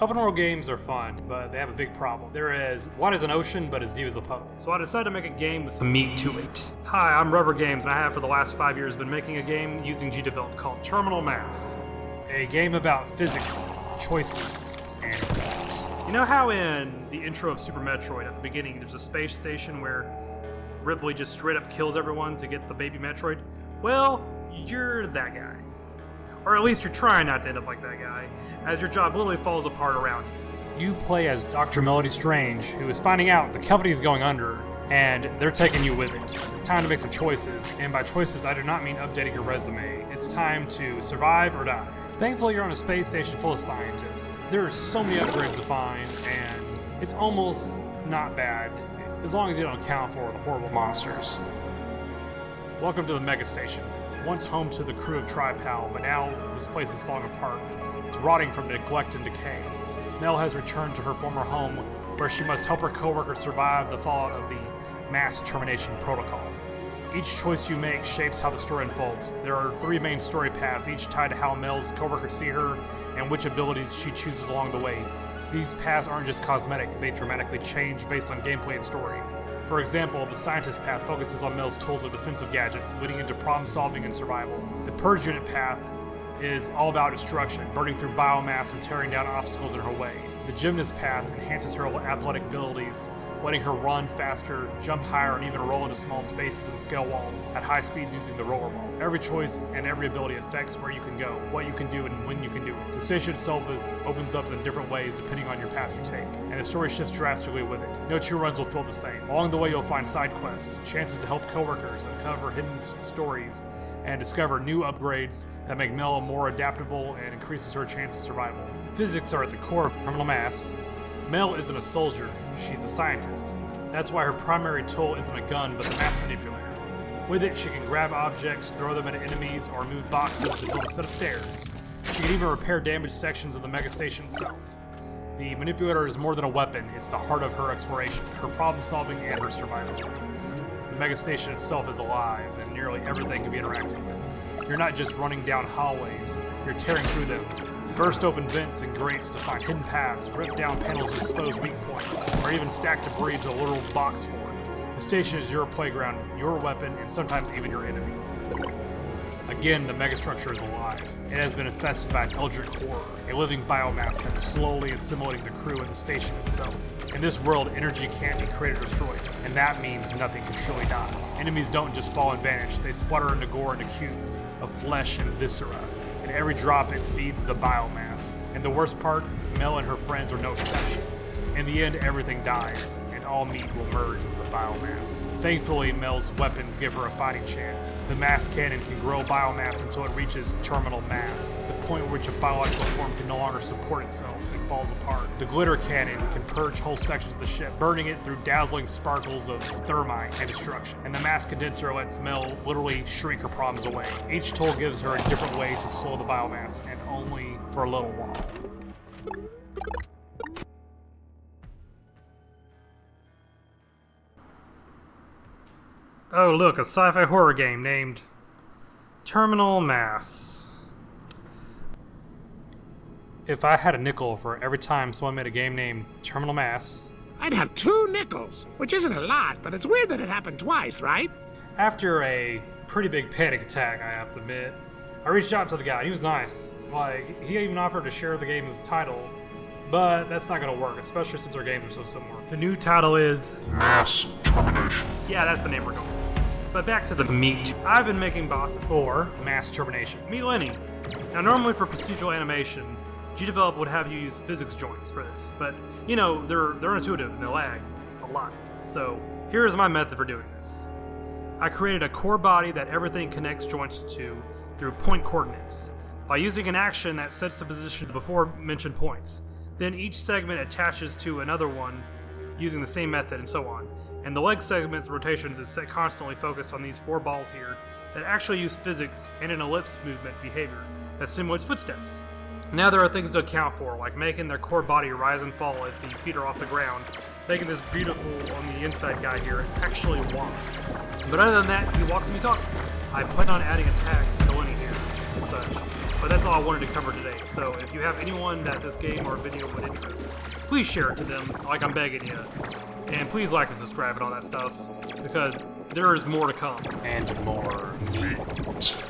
Open world games are fun, but they have a big problem. They're as wide as an ocean, but as deep as a puddle. So I decided to make a game with some meat to it. Hi, I'm RubberGames, and I have for the last 5 years been making a game using Devlog called Termination. A game about physics, choices, and meat. You know how in the intro of Super Metroid, at the beginning, there's a space station where Ripley just straight up kills everyone to get the baby Metroid? Well, you're that guy. Or at least you're trying not to end up like that guy, as your job literally falls apart around you. You play as Dr. Melody Strange, who is finding out the company is going under, and they're taking you with it. It's time to make some choices, and by choices I do not mean updating your resume. It's time to survive or die. Thankfully you're on a space station full of scientists. There are so many upgrades to find, and it's almost not bad, as long as you don't account for the horrible monsters. Welcome to the Mega Station. Once home to the crew of Tri-Pal, but now this place is falling apart. It's rotting from neglect and decay. Mel has returned to her former home, where she must help her co-workers survive the fallout of the mass termination protocol. Each choice you make shapes how the story unfolds. There are 3 main story paths, each tied to how Mel's co-workers see her and which abilities she chooses along the way. These paths aren't just cosmetic, they dramatically change based on gameplay and story. For example, the scientist path focuses on Mel's tools of defensive gadgets, leading into problem solving and survival. The purge unit path is all about destruction, burning through biomass and tearing down obstacles in her way. The gymnast path enhances her athletic abilities, letting her run faster, jump higher, and even roll into small spaces and scale walls at high speeds using the rollerball. Every choice and every ability affects where you can go, what you can do, and when you can do it. The station itself opens up in different ways depending on your path you take, and the story shifts drastically with it. No 2 runs will feel the same. Along the way you'll find side quests, chances to help coworkers, uncover hidden stories, and discover new upgrades that make Mel more adaptable and increases her chance of survival. Physics are at the core of Termination. Mel isn't a soldier, she's a scientist. That's why her primary tool isn't a gun, but the mass manipulator. With it, she can grab objects, throw them at enemies, or move boxes to build a set of stairs. She can even repair damaged sections of the mega station itself. The manipulator is more than a weapon, it's the heart of her exploration, her problem solving, and her survival. The mega station itself is alive, and nearly everything can be interacted with. You're not just running down hallways, you're tearing through them. Burst open vents and grates to find hidden paths, rip down panels and expose weak points, or even stack debris to a literal box fort. The station is your playground, your weapon, and sometimes even your enemy. Again, the megastructure is alive. It has been infested by an eldritch horror, a living biomass that's slowly assimilating the crew and the station itself. In this world, energy can't be created or destroyed, and that means nothing can surely die. Enemies don't just fall and vanish, they sputter and gore into cubes of flesh and viscera. And every drop it feeds the biomass. And the worst part, Mel and her friends are no exception. In the end, everything dies, and all meat will merge with the biomass. Thankfully, Mel's weapons give her a fighting chance. The mass cannon can grow biomass until it reaches terminal mass, the point at which a biological form can no longer support itself and falls apart. The glitter cannon can purge whole sections of the ship, burning it through dazzling sparkles of thermite and destruction. And the mass condenser lets Mel literally shrink her problems away. Each tool gives her a different way to slow the biomass, and only for a little while. Oh look, a sci-fi horror game named Termination. If I had a nickel for every time someone made a game named Termination, I'd have 2 nickels, which isn't a lot, but it's weird that it happened twice, right? After a pretty big panic attack, I have to admit, I reached out to the guy. He was nice. Like, he even offered to share the game's title, but that's not gonna work, especially since our games are so similar. The new title is Mass Termination. Yeah, that's the name we're going with. But back to the meat. I've been making bosses for Mass Termination. Meet Lenny. Now normally for procedural animation, Devlog would have you use physics joints for this, but you know, they're intuitive and they lag a lot. So here's my method for doing this. I created a core body that everything connects joints to through point coordinates by using an action that sets the position of the before mentioned points. Then each segment attaches to another one using the same method and so on. And the leg segment's rotations is set constantly focused on these 4 balls here that actually use physics and an ellipse movement behavior that simulates footsteps. Now there are things to account for, like making their core body rise and fall if the feet are off the ground, making this beautiful on the inside guy here actually walk. But other than that, he walks and he talks. I plan on adding attacks to Lenny here and such. But that's all I wanted to cover today. So if you have anyone that this game or video would interest, please share it to them, like I'm begging you. And please like and subscribe and all that stuff, because there is more to come. And more meat.